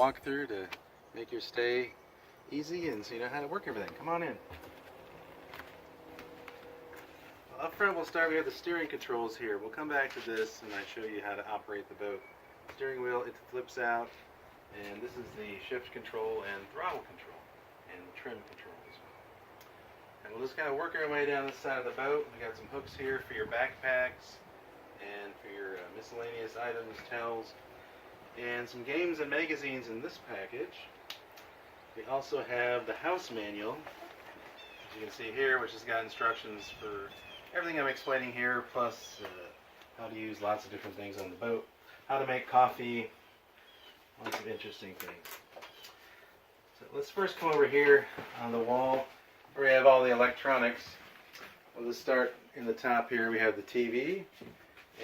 walkthrough to make your stay easy and so you know how to work everything. Come on in. Well, up front we'll start. We have the steering controls here. We'll come back to this and I show you how to operate the boat. Steering wheel, it flips out, and this is the shift control and throttle control and the trim control as well. And we'll just kind of work our way down this side of the boat. We got some hooks here for your backpacks and for your miscellaneous items, towels, and some games and magazines in this package. We also have the house manual, as you can see here, which has got instructions for everything I'm explaining here, plus how to use lots of different things on the boat, how to make coffee, lots of interesting things. So let's first come over here on the wall where we have all the electronics. We'll just start in the top here. We have the TV,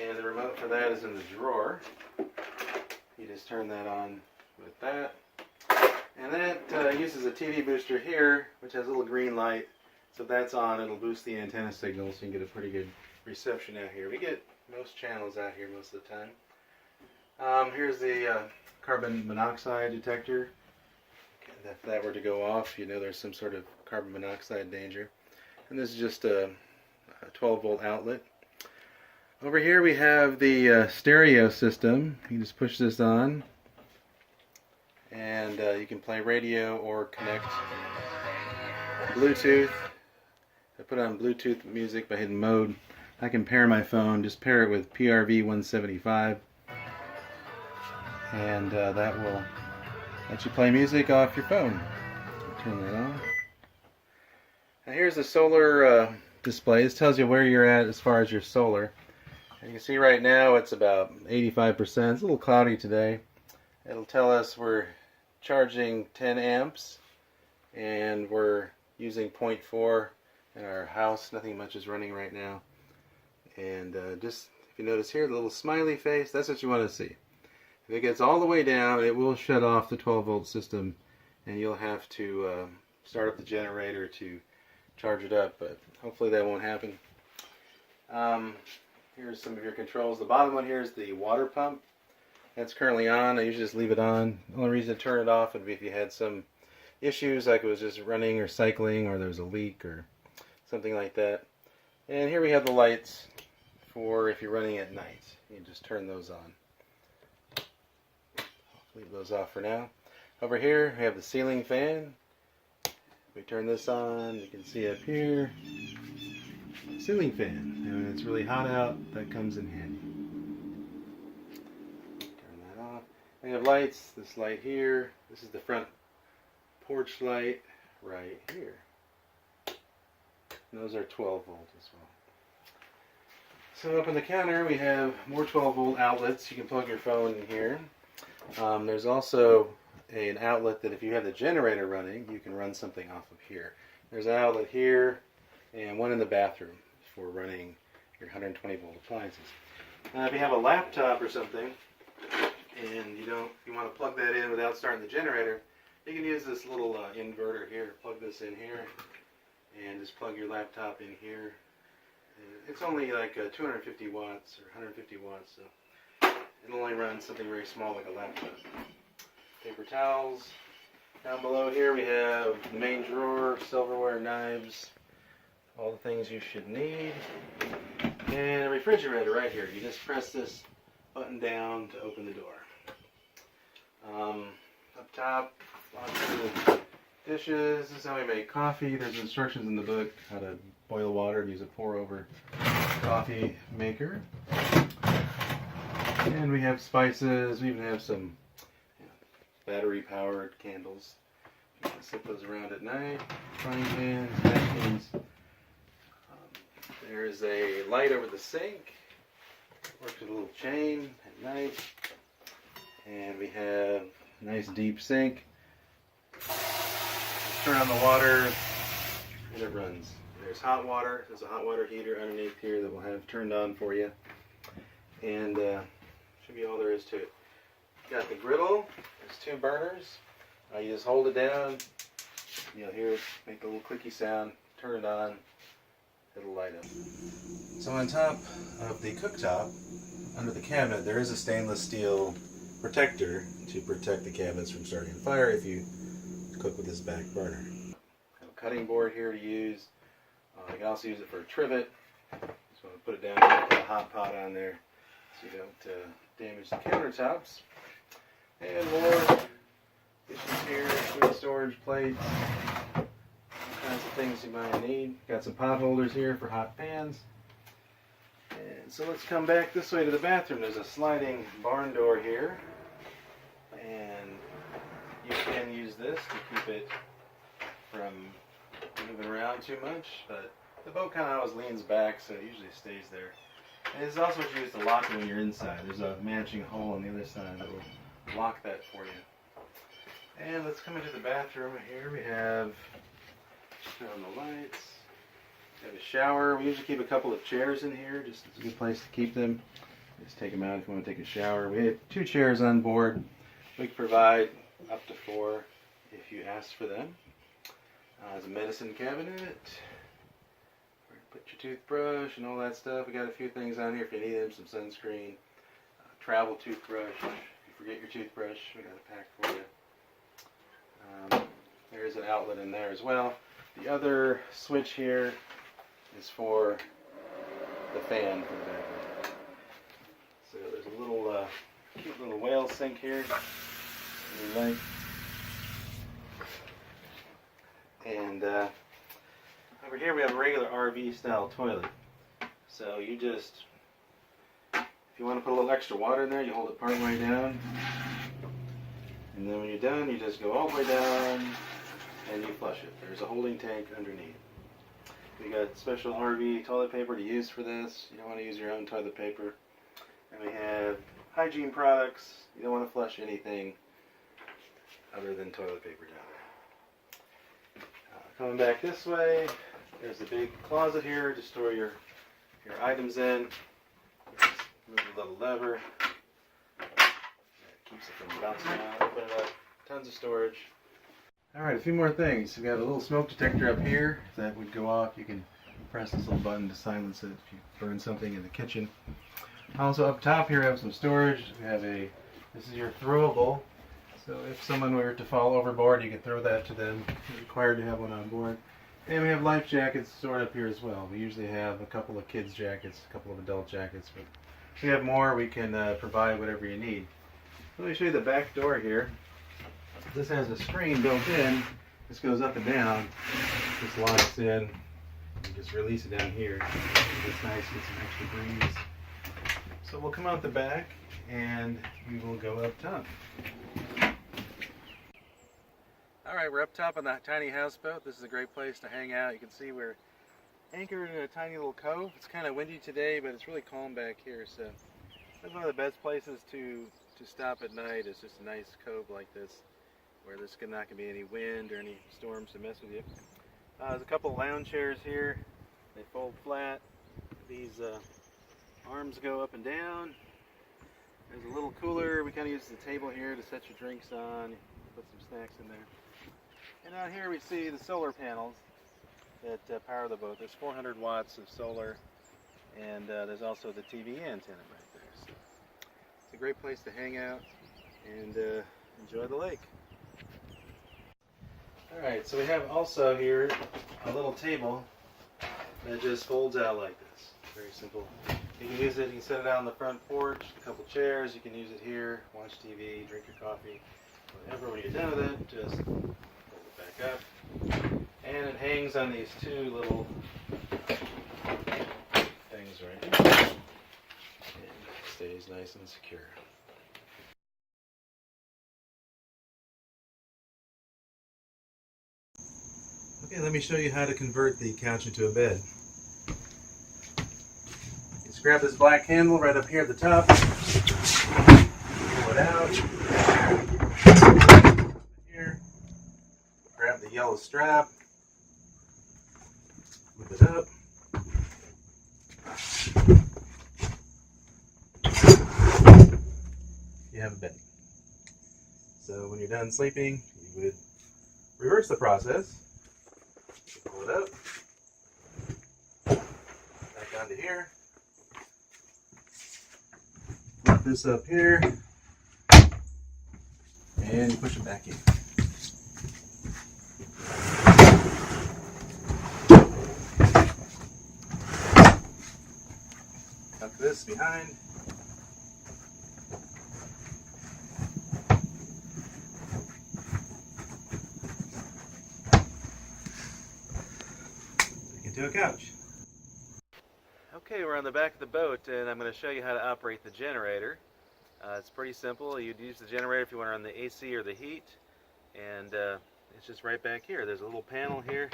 and the remote for that is in the drawer. You just turn that on with that. And that uses a TV booster here, which has a little green light. So if that's on, it'll boost the antenna signal so you can get a pretty good reception out here. We get most channels out here most of the time. Here's the carbon monoxide detector. If that were to go off, you know there's some sort of carbon monoxide danger. And this is just a 12-volt outlet. Over here we have the stereo system. You can just push this on and you can play radio or connect Bluetooth. I put on Bluetooth music by hitting mode. I can pair my phone, just pair it with PRV 175, and that will let you play music off your phone. Turn that on. Now here's the solar display. This tells you where you're at as far as your solar. And you can see right now it's about 85%. It's a little cloudy today. It'll tell us we're charging 10 amps and we're using 0.4 in our house. Nothing much is running right now. And just, if you notice here, the little smiley face, that's what you want to see. If it gets all the way down, it will shut off the 12-volt system and you'll have to start up the generator to charge it up, but hopefully that won't happen. Here's some of your controls. The bottom one here is the water pump. That's currently on. I usually just leave it on. The only reason to turn it off would be if you had some issues, like it was just running or cycling, or there was a leak or something like that. And here we have the lights for if you're running at night. You can just turn those on. Leave those off for now. Over here we have the ceiling fan. We turn this on, you can see up here, ceiling fan. And when it's really hot out, that comes in handy. Turn that off. We have lights. This light here. This is the front porch light right here. And those are 12 volt as well. So up on the counter we have more 12 volt outlets. You can plug your phone in here. There's also an outlet that if you have the generator running, you can run something off of here. There's an outlet here and one in the bathroom for running your 120 volt appliances. If you have a laptop or something and you want to plug that in without starting the generator, you can use this little inverter here. Plug this in here and just plug your laptop in here. It's only like 250 watts or 150 watts, so it'll only run something very small like a laptop. Paper towels. Down below here we have the main drawer, silverware, knives, all the things you should need. And a refrigerator right here. You just press this button down to open the door. Up top, lots of dishes. This is how we make coffee. There's instructions in the book how to boil water and use a pour-over coffee maker. And we have spices. We even have some battery-powered candles. You can sit those around at night. Frying pans, napkins. There's a light over the sink. Works with a little chain at night. And we have a nice deep sink. Turn on the water and it runs. There's hot water. There's a hot water heater underneath here that we'll have turned on for you. And should be all there is to it. Got the griddle. There's two burners. You just hold it down. You'll hear it make a little clicky sound. Turn it on. It'll light up. So on top of the cooktop, under the cabinet, there is a stainless steel protector to protect the cabinets from starting on fire if you cook with this back burner. Have a cutting board here to use. You can also use it for a trivet. Just want to put it down here, put a hot pot on there so you don't damage the countertops. And more dishes here, food storage plates, all kinds of things you might need. Got some pot holders here for hot pans. And so let's come back this way to the bathroom. There's a sliding barn door here, and you can use this to keep it from moving around too much, but the boat kind of always leans back, so it usually stays there. And it's also what you use to lock it when you're inside. There's a matching hole on the other side that will lock that for you. And let's come into the bathroom. Here we have, turn on the lights. We have a shower. We usually keep a couple of chairs in here, just it's a good place to keep them. Just take them out if you want to take a shower. We have 2 chairs on board. We can provide up to 4 if you ask for them. There's a medicine cabinet. Where to put your toothbrush and all that stuff. We got a few things on here if you need them. Some sunscreen, travel toothbrush. If you forget your toothbrush, we got a pack for you. There's an outlet in there as well. The other switch here is for the fan for the bathroom. So there's a little cute little whale sink here. Really like. And over here we have a regular RV style toilet. So you just, if you want to put a little extra water in there, you hold it part way down. And then when you're done, you just go all the way down and you flush it. There's a holding tank underneath. We got special RV toilet paper to use for this. You don't want to use your own toilet paper. And we have hygiene products. You don't want to flush anything other than toilet paper down there. Coming back this way, there's a big closet here to store your items in. Just move the little lever. That keeps it from bouncing out. Open it up. Tons of storage. Alright, a few more things. We've got a little smoke detector up here. If that would go off, you can press this little button to silence it if you burn something in the kitchen. Also up top here we have some storage. We have this is your throwable. So if someone were to fall overboard, you can throw that to them. You're required to have one on board. And we have life jackets stored up here as well. We usually have a couple of kids' jackets, a couple of adult jackets. But if we have more, we can provide whatever you need. Let me show you the back door here. This has a screen built in. This goes up and down. This locks in. You just release it down here. It's nice, get some extra breeze. So we'll come out the back and we will go up top. Alright, we're up top on that tiny houseboat. This is a great place to hang out. You can see we're anchored in a tiny little cove. It's kind of windy today, but it's really calm back here. So that's one of the best places to stop at night. It's just a nice cove like this, where there's not going to be any wind or any storms to mess with you. There's a couple of lounge chairs here. They fold flat. These arms go up and down. There's a little cooler. We kind of use the table here to set your drinks on. Put some snacks in there. And out here we see the solar panels that power the boat. There's 400 watts of solar, and there's also the TV antenna right there. So it's a great place to hang out and enjoy the lake. Alright, so we have also here a little table that just folds out like this. Very simple. You can use it, you can set it out on the front porch, a couple chairs, you can use it here, watch TV, drink your coffee, whatever. When you're done with it, just fold it back up. And it hangs on these 2 little things right here. And it stays nice and secure. Okay, let me show you how to convert the couch into a bed. Just grab this black handle right up here at the top, pull it out, here, grab the yellow strap, flip it up, you have a bed. So when you're done sleeping, you would reverse the process. Pull it up, back onto here, flip this up here, and you push it back in. Tuck this behind. Into a couch. Okay, we're on the back of the boat, and I'm going to show you how to operate the generator. It's pretty simple. You'd use the generator if you want to run the AC or the heat, and it's just right back here. There's a little panel here.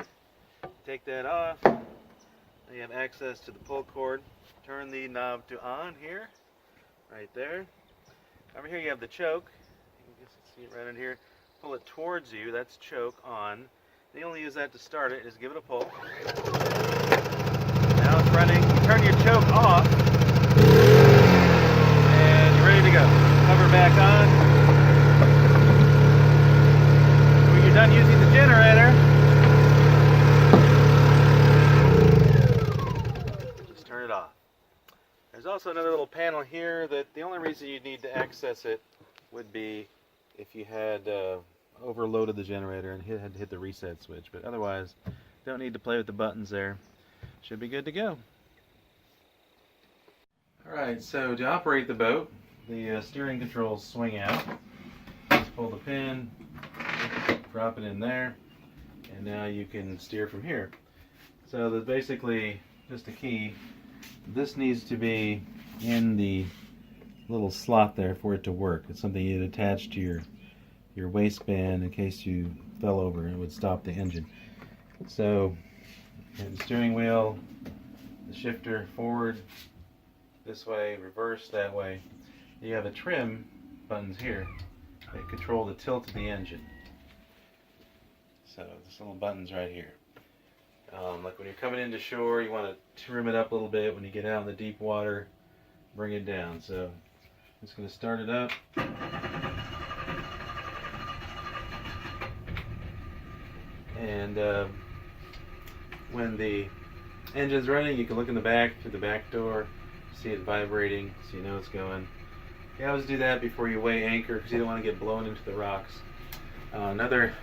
Take that off. Now you have access to the pull cord. Turn the knob to on here, right there. Over here you have the choke. You can see it right in here. Pull it towards you. That's choke on. You only use that to start it. Just give it a pull. Now it's running. You turn your choke off, and you're ready to go. Cover back on. When you're done using the generator, just turn it off. There's also another little panel here that the only reason you'd need to access it would be if you had overloaded the generator and had to hit the reset switch, but otherwise don't need to play with the buttons there. Should be good to go. Alright, so to operate the boat, the steering controls swing out. Just pull the pin, drop it in there, and now you can steer from here. So there's basically just a key. This needs to be in the little slot there for it to work. It's something you'd attach to your waistband in case you fell over. It would stop the engine. So the steering wheel, the shifter forward this way, reverse that way. You have the trim buttons here that control the tilt of the engine. So there's little buttons right here. Like when you're coming into shore, you want to trim it up a little bit. When you get out in the deep water, bring it down. So I'm just going to start it up. And when the engine's running, you can look in the back through the back door, see it vibrating, so you know it's going. You always do that before you weigh anchor because you don't want to get blown into the rocks. Another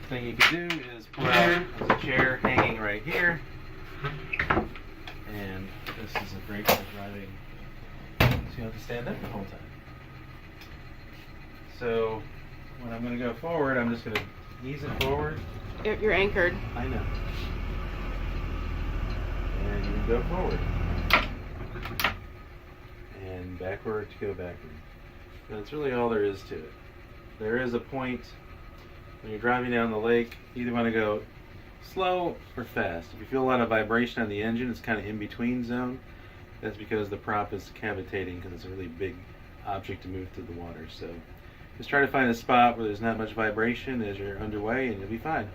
thing you can do is pull out a chair hanging right here, and this is a great for driving, so you don't have to stand up the whole time. So when I'm going to go forward, I'm just going to ease it forward. You're anchored. I know. And you can go forward. And backward to go backward. That's really all there is to it. There is a point when you're driving down the lake, you either want to go slow or fast. If you feel a lot of vibration on the engine, it's kind of in between zone. That's because the prop is cavitating because it's a really big object to move through the water. So just try to find a spot where there's not much vibration as you're underway and you'll be fine.